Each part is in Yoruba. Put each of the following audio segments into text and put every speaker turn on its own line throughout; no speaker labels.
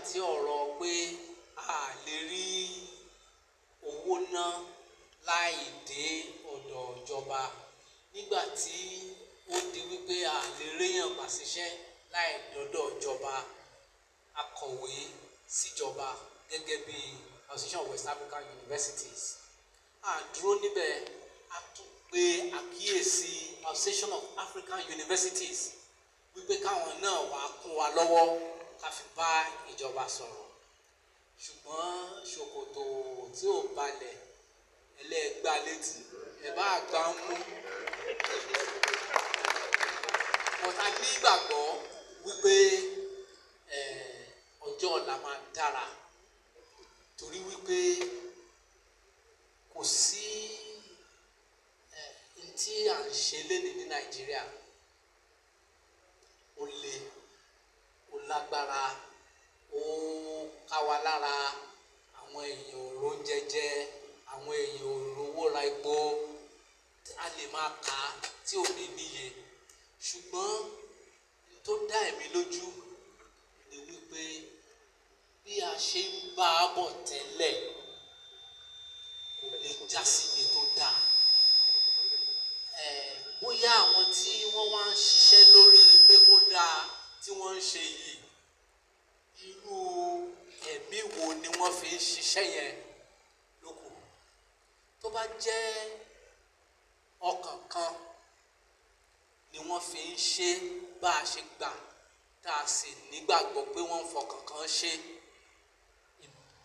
tí ọ̀rọ̀ pé a lè rí owó ná láì dé ọ̀dọ̀ ìjọba, nígbà tí ó di wípé a lè réyàn gbà síṣẹ́ láì dọ́dọ̀ ìjọba, akọ̀wé síjọba gẹ́gẹ́ bí Association of West African Universities. A dúró níbẹ̀, a tún pe àkíyèsí Association of African Universities wípé káwọn náà wá kún wa lọ́wọ́ ká fi bá ìjọba sọ̀rọ̀. Ṣùgbọ́n ṣòkòtò tí ò balẹ̀ ẹlẹ́gbà létí ẹ̀ bá gbà ń mú. Ọ̀tá ní ìgbàgbọ́ wípé ọjọ́ ọ̀la máa dára, torí wípé kò sí tí à ń ṣe lénìí ní Nàìjíríà. Ó le, ó lágbára, ó ká wa lára. Àwọn èèyàn ò róúnjẹ jẹ, àwọn èèyàn ò rówó ra epo, a lè máa kà á tí ò ní níye. Ṣùgbọ́n tó dá èmi lójú ni wípé bí a ṣe ń bá a bọ̀ tẹ́lẹ̀ kò lè já síbi tó dáa. Bóyá àwọn tí wọ́n wá ń ṣiṣẹ́ lórí pé kó dáa tí wọ́n ń ṣe yìí, irú ẹ̀mí wo ni wọ́n fi ń ṣiṣẹ́ yẹn lókù. Tó bá jẹ́ ọkàn kan ni wọ́n fi ń ṣe bá a ṣe gbà, tá a sì nígbàgbọ́ pé wọ́n ń fọkàn kan ṣe,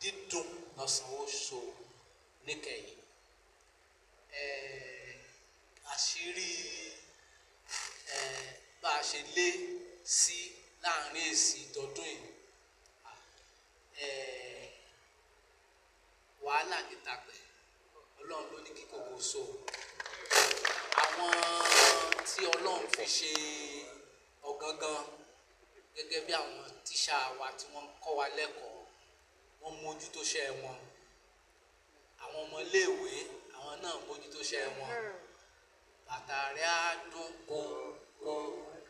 dídùn lọ́sàn-án oṣù níkẹyìn. Àṣírí bá a ṣe lé sí láàrin èsì ìtọ́dún yìí, wàhálà nítàpẹ̀, Ọlọ́run ló ní kí kòkó so. Àwọn tí Ọlọ́run fi ṣe ọ̀gangan gẹ́gẹ́ bí àwọn tíṣà wa tí wọ́n kọ́ wa lẹ́kọ̀ọ́, wọ́n mójútó ṣẹ́ wọn. Àwọn ọmọ iléèwé, àwọn náà mójútó ṣẹ́ wọn. Bàtà rẹ̀ á dún kó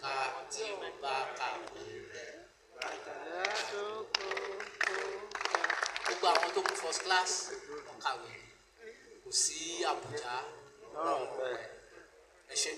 ká tí ó bá kàwé rẹ̀. Bàtà rẹ̀ á dún kó ká. Gbogbo àwọn tó mú first class wọ́n kàwé, kò sí Àbújá náà. Ẹ ṣé.